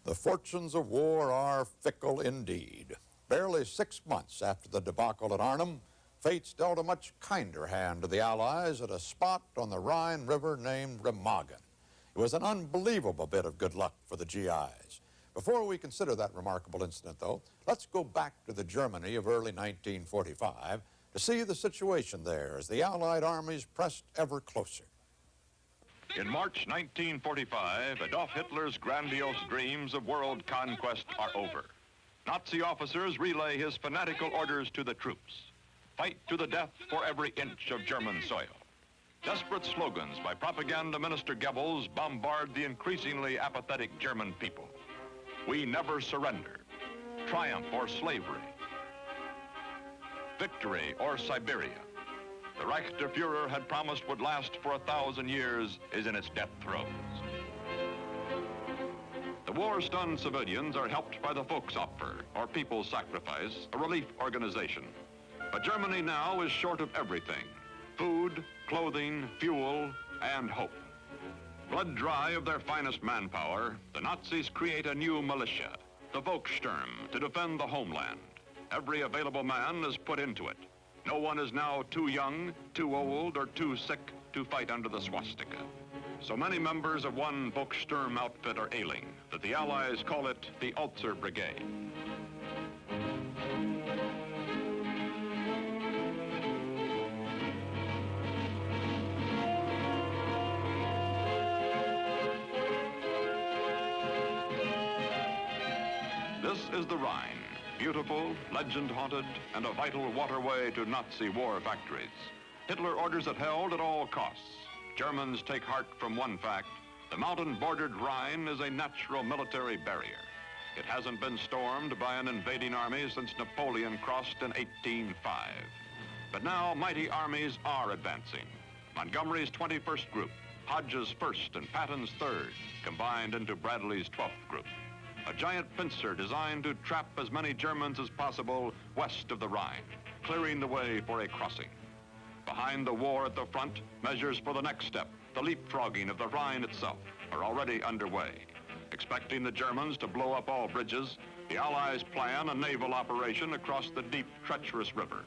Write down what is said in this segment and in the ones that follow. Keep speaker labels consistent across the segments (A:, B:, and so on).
A: The fortunes of war are fickle indeed. Barely 6 months after the debacle at Arnhem, fate's dealt a much kinder hand to the Allies at a spot on the Rhine River named Remagen. It was an unbelievable bit of good luck for the GIs. Before we consider that remarkable incident, though, let's go back to the Germany of early 1945 to see the situation there as the Allied armies pressed ever closer.
B: In March 1945, Adolf Hitler's grandiose dreams of world conquest are over. Nazi officers relay his fanatical orders to the troops. Fight to the death for every inch of German soil. Desperate slogans by propaganda minister Goebbels bombard the increasingly apathetic German people. We never surrender. Triumph or slavery. Victory or Siberia. The Reichsführer had promised would last for 1,000 years is in its death throes. The war-stunned civilians are helped by the Volksopfer, or People's Sacrifice, a relief organization. But Germany now is short of everything: food, clothing, fuel, and hope. Blood dry of their finest manpower, the Nazis create a new militia, the Volkssturm, to defend the homeland. Every available man is put into it. No one is now too young, too old, or too sick to fight under the swastika. So many members of one Volkssturm outfit are ailing that the Allies call it the Ulcer Brigade. This is the Rhine. Beautiful, legend-haunted, and a vital waterway to Nazi war factories. Hitler orders it held at all costs. Germans take heart from one fact: the mountain-bordered Rhine is a natural military barrier. It hasn't been stormed by an invading army since Napoleon crossed in 1805. But now mighty armies are advancing. Montgomery's 21st Group, Hodge's 1st, and Patton's 3rd, combined into Bradley's 12th Group. A giant pincer designed to trap as many Germans as possible west of the Rhine, clearing the way for a crossing. Behind the war at the front, measures for the next step, the leapfrogging of the Rhine itself, are already underway. Expecting the Germans to blow up all bridges, the Allies plan a naval operation across the deep, treacherous river.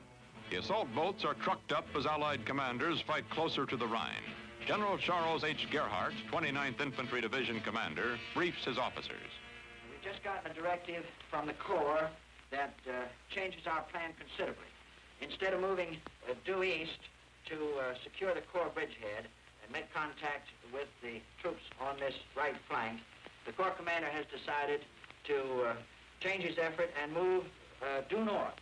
B: The assault boats are trucked up as Allied commanders fight closer to the Rhine. General Charles H. Gerhardt, 29th Infantry Division commander, briefs his officers.
C: We've just gotten a directive from the Corps that changes our plan considerably. Instead of moving due east to secure the Corps bridgehead and make contact with the troops on this right flank, the Corps commander has decided to change his effort and move due north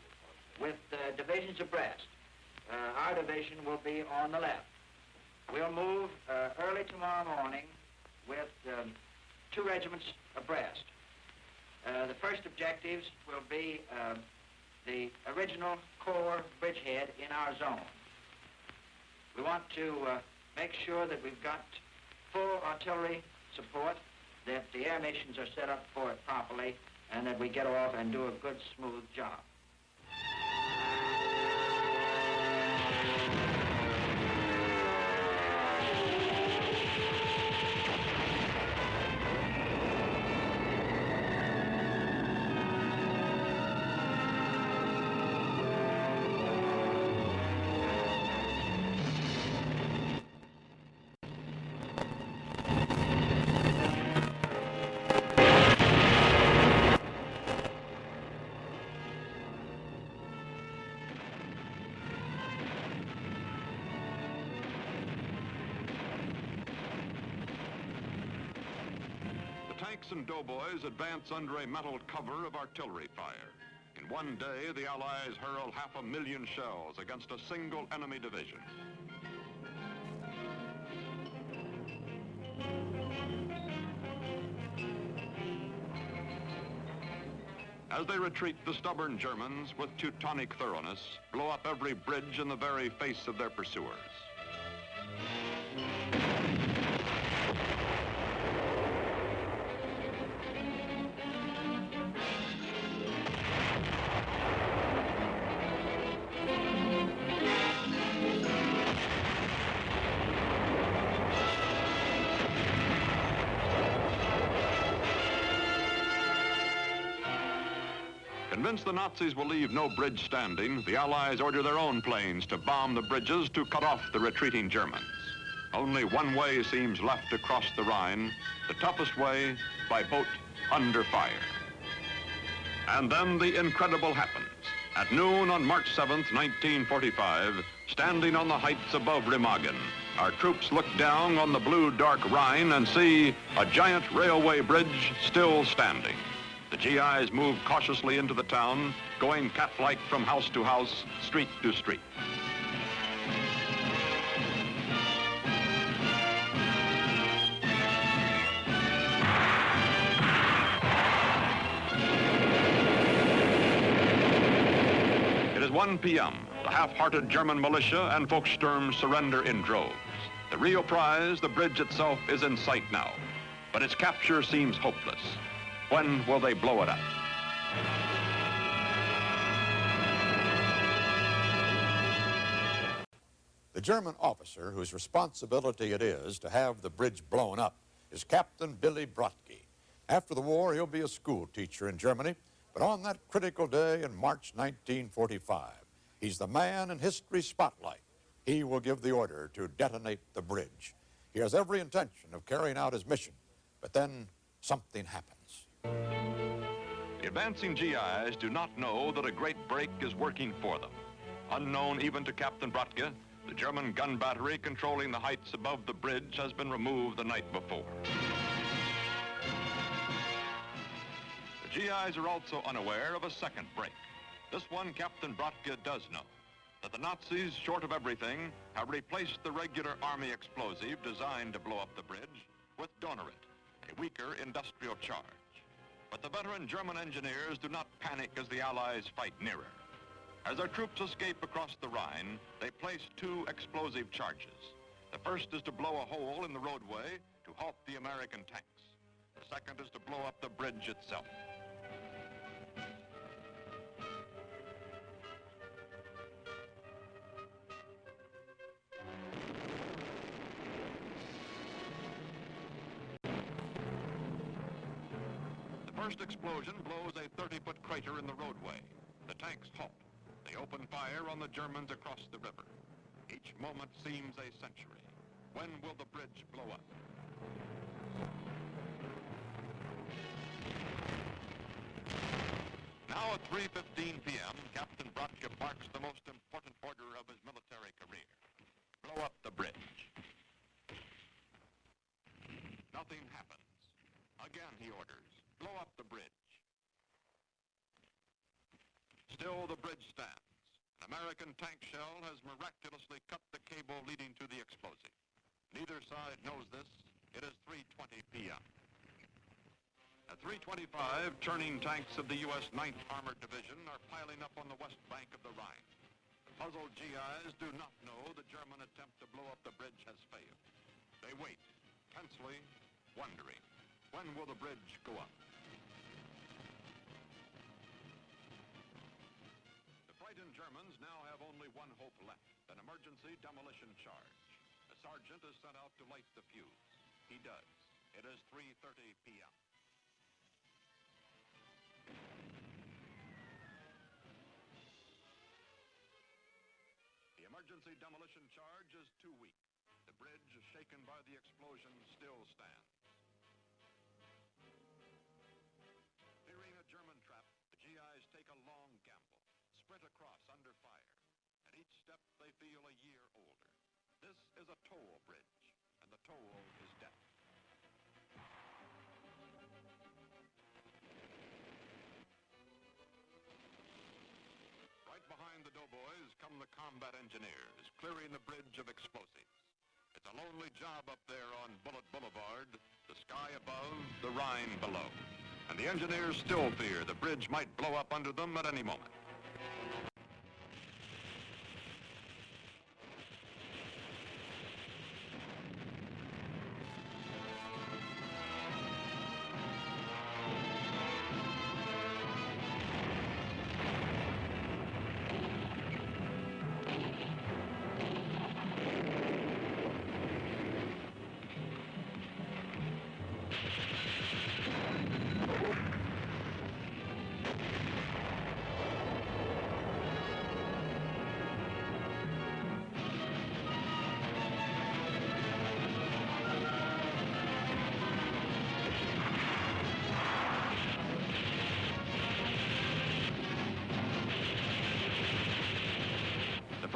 C: with divisions abreast. Our division will be on the left. We'll move early tomorrow morning with 2 regiments abreast. The first objectives will be the original Corps bridgehead in our zone. We want to make sure that we've got full artillery support, that the air missions are set up for it properly, and that we get off and do a good, smooth job.
B: Tanks and doughboys advance under a metal cover of artillery fire. In one day, the Allies hurl 500,000 shells against a single enemy division. As they retreat, the stubborn Germans, with Teutonic thoroughness, blow up every bridge in the very face of their pursuers. Convinced the Nazis will leave no bridge standing, the Allies order their own planes to bomb the bridges to cut off the retreating Germans. Only one way seems left to cross the Rhine, the toughest way, by boat under fire. And then the incredible happens. At noon on March 7th, 1945, standing on the heights above Remagen, our troops look down on the blue dark Rhine and see a giant railway bridge still standing. The GIs move cautiously into the town, going cat-like from house to house, street to street. It is 1 p.m. The half-hearted German militia and Volkssturm surrender in droves. The real prize, the bridge itself, is in sight now, but its capture seems hopeless. When will they blow it up?
A: The German officer whose responsibility it is to have the bridge blown up is Captain Billy Brodtke. After the war, he'll be a school teacher in Germany, but on that critical day in March 1945, he's the man in history's spotlight. He will give the order to detonate the bridge. He has every intention of carrying out his mission, but then something happens.
B: The advancing GIs do not know that a great break is working for them. Unknown even to Captain Brodtke, the German gun battery controlling the heights above the bridge has been removed the night before. The GIs are also unaware of a second break. This one Captain Brodtke does know, that the Nazis, short of everything, have replaced the regular army explosive designed to blow up the bridge with Donnerit, a weaker industrial charge. But the veteran German engineers do not panic as the Allies fight nearer. As their troops escape across the Rhine, they place 2 explosive charges. The first is to blow a hole in the roadway to halt the American tanks. The second is to blow up the bridge itself. The first explosion blows a 30-foot crater in the roadway. The tanks halt. They open fire on the Germans across the river. Each moment seems a century. When will the bridge blow up? Now at 3:15 p.m., Captain Brodtke barks the most important order of his military career. Blow up the bridge. Nothing happens. Again he orders, blow up the bridge. Still the bridge stands. An American tank shell has miraculously cut the cable leading to the explosive. Neither side knows this. It is 3:20 p.m. At 3:25, turning tanks of the U.S. 9th Armored Division are piling up on the west bank of the Rhine. The puzzled GIs do not know the German attempt to blow up the bridge has failed. They wait, tensely, wondering, when will the bridge go up? The frightened Germans now have only one hope left, an emergency demolition charge. A sergeant is sent out to light the fuse. He does. It is 3:30 p.m. The emergency demolition charge is too weak. The bridge, shaken by the explosion, still stands. Fearing a German trap, the GIs take a long gamble, sprint across under fire. At each step, they feel a year older. This is a toll bridge, and the toll is death. Right behind the doughboys come the combat engineers, clearing the bridge of explosives. It's a lonely job up there on Bullet Boulevard, the sky above, the Rhine below. And the engineers still fear the bridge might blow up under them at any moment.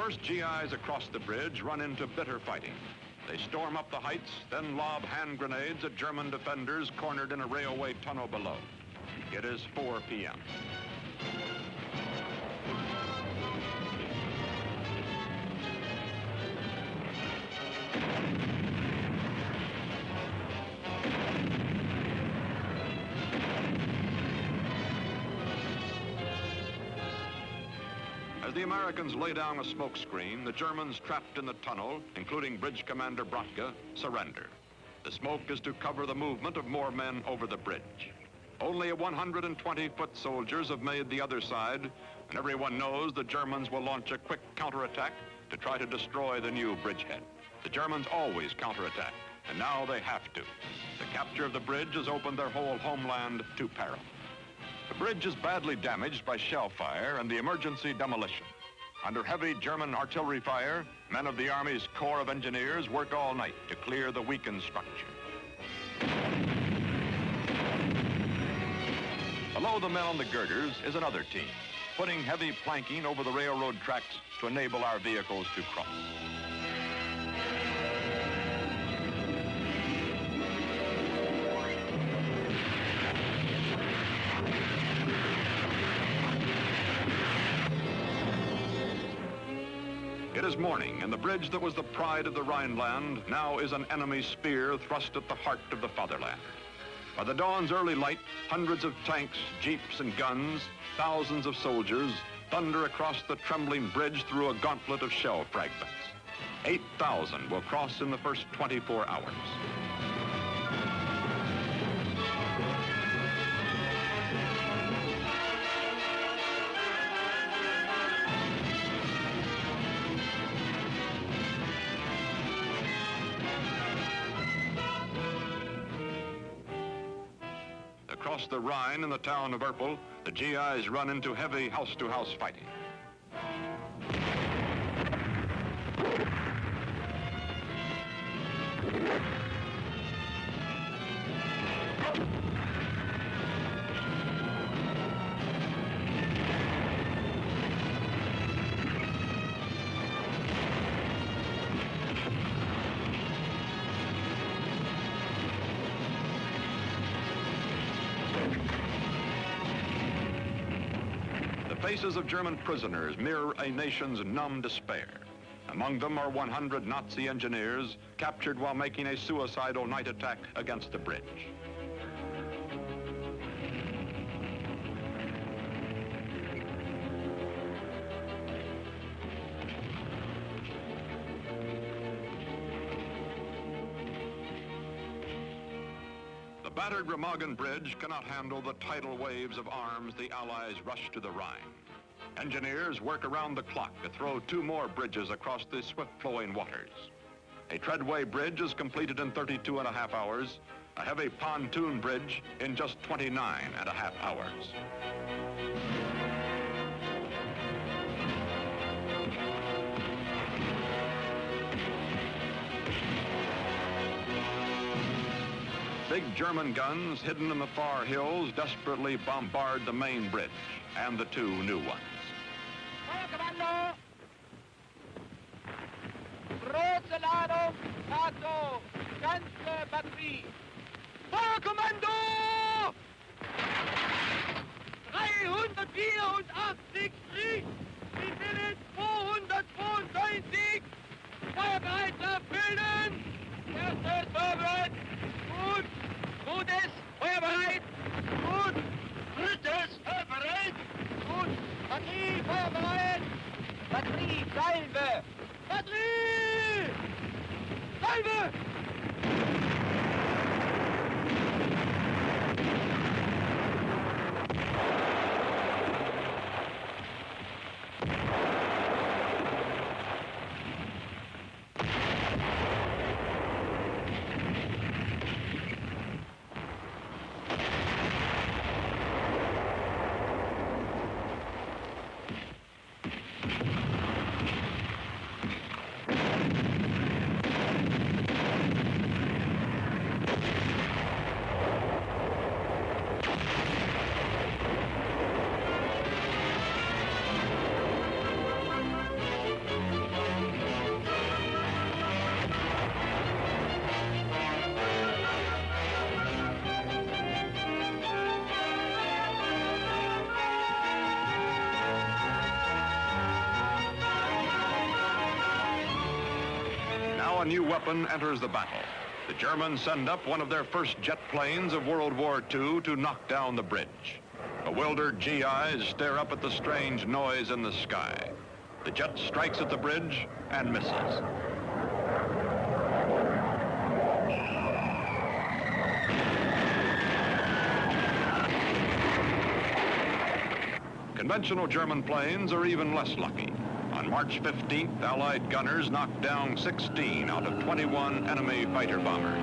B: first GIs across the bridge run into bitter fighting. They storm up the heights, then lob hand grenades at German defenders cornered in a railway tunnel below. It is 4 p.m. As the Americans lay down a smoke screen, the Germans trapped in the tunnel, including Bridge Commander Bratke, surrender. The smoke is to cover the movement of more men over the bridge. Only 120-foot soldiers have made the other side, and everyone knows the Germans will launch a quick counterattack to try to destroy the new bridgehead. The Germans always counterattack, and now they have to. The capture of the bridge has opened their whole homeland to peril. The bridge is badly damaged by shell fire and the emergency demolition. Under heavy German artillery fire, men of the Army's Corps of Engineers work all night to clear the weakened structure. Below the men on the girders is another team, putting heavy planking over the railroad tracks to enable our vehicles to cross. It is morning, and the bridge that was the pride of the Rhineland now is an enemy spear thrust at the heart of the fatherland. By the dawn's early light, hundreds of tanks, jeeps, and guns, thousands of soldiers, thunder across the trembling bridge through a gauntlet of shell fragments. 8,000 will cross in the first 24 hours. Across the Rhine in the town of Erpel, the GIs run into heavy house-to-house fighting. The faces of German prisoners mirror a nation's numb despair. Among them are 100 Nazi engineers captured while making a suicidal night attack against the bridge. The battered Remagen bridge cannot handle the tidal waves of arms the Allies rush to the Rhine. Engineers work around the clock to throw 2 more bridges across the swift-flowing waters. A treadway bridge is completed in 32.5 hours, a heavy pontoon bridge in just 29.5 hours. Big German guns hidden in the far hills desperately bombard the main bridge and the 2 new ones.
D: Feuerkommando! Große Ladung, Tato, ganze Batterie. Feuerkommando! 384 Krieg, die Willen 292. Feuerbereitschaft bilden. Erstes Feuerbereit. Gut. Gutes, Feuerbereit. Gut. Drittes, Feuerbereit. Gut. Batterie, Feuerbereit. Batterie, Salve. Batterie! Salve!
B: a new weapon enters the battle. The Germans send up one of their first jet planes of World War II to knock down the bridge. Bewildered GIs stare up at the strange noise in the sky. The jet strikes at the bridge and misses. Conventional German planes are even less lucky. On March 15th, Allied gunners knocked down 16 out of 21 enemy fighter bombers.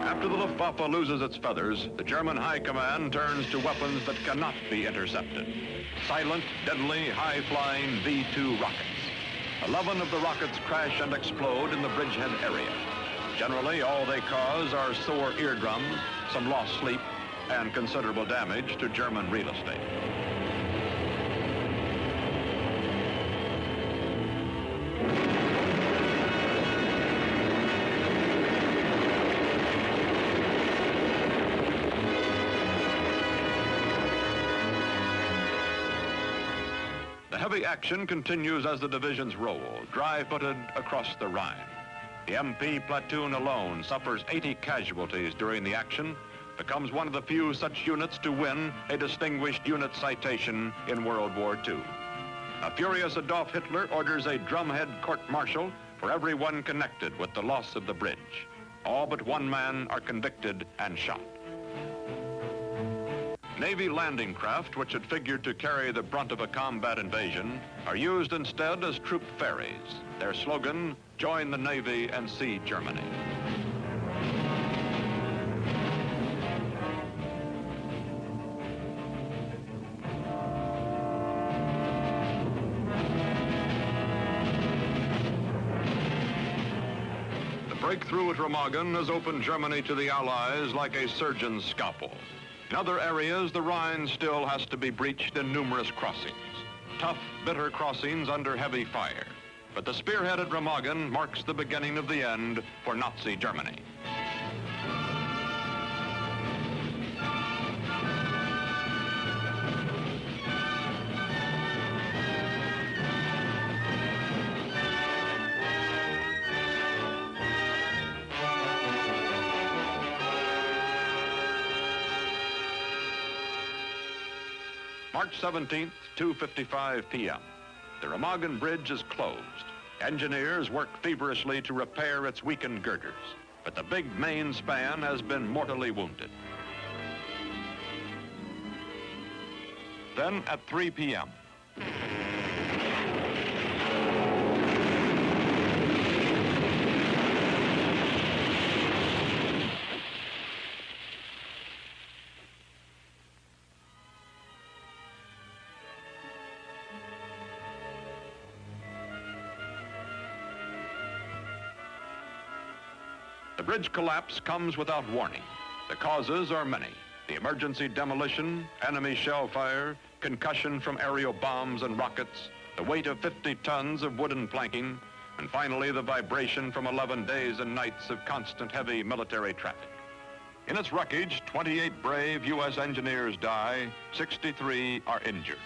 B: After the Luftwaffe loses its feathers, the German High Command turns to weapons that cannot be intercepted. Silent, deadly, high-flying V-2 rockets. 11 of the rockets crash and explode in the bridgehead area. Generally, all they cause are sore eardrums, some lost sleep, and considerable damage to German real estate. The heavy action continues as the divisions roll, dry-footed across the Rhine. The MP platoon alone suffers 80 casualties during the action, becomes one of the few such units to win a distinguished unit citation in World War II. A furious Adolf Hitler orders a drumhead court-martial for everyone connected with the loss of the bridge. All but one man are convicted and shot. Navy landing craft, which had figured to carry the brunt of a combat invasion, are used instead as troop ferries. Their slogan, join the Navy and see Germany. The breakthrough at Remagen has opened Germany to the Allies like a surgeon's scalpel. In other areas, the Rhine still has to be breached in numerous crossings. Tough, bitter crossings under heavy fire. But the spearhead at Remagen marks the beginning of the end for Nazi Germany. March 17th, 2:55 p.m. The Remagen Bridge is closed. Engineers work feverishly to repair its weakened girders, but the big main span has been mortally wounded. Then at 3 p.m., the bridge collapse comes without warning. The causes are many. The emergency demolition, enemy shell fire, concussion from aerial bombs and rockets, the weight of 50 tons of wooden planking, and finally the vibration from 11 days and nights of constant heavy military traffic. In its wreckage, 28 brave U.S. engineers die, 63 are injured.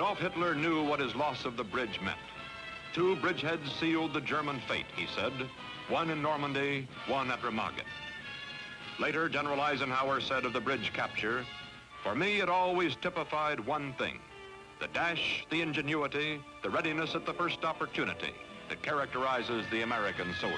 B: Adolf Hitler knew what his loss of the bridge meant. 2 bridgeheads sealed the German fate, he said, one in Normandy, one at Remagen. Later, General Eisenhower said of the bridge capture, "For me, it always typified one thing, the dash, the ingenuity, the readiness at the first opportunity that characterizes the American soldier."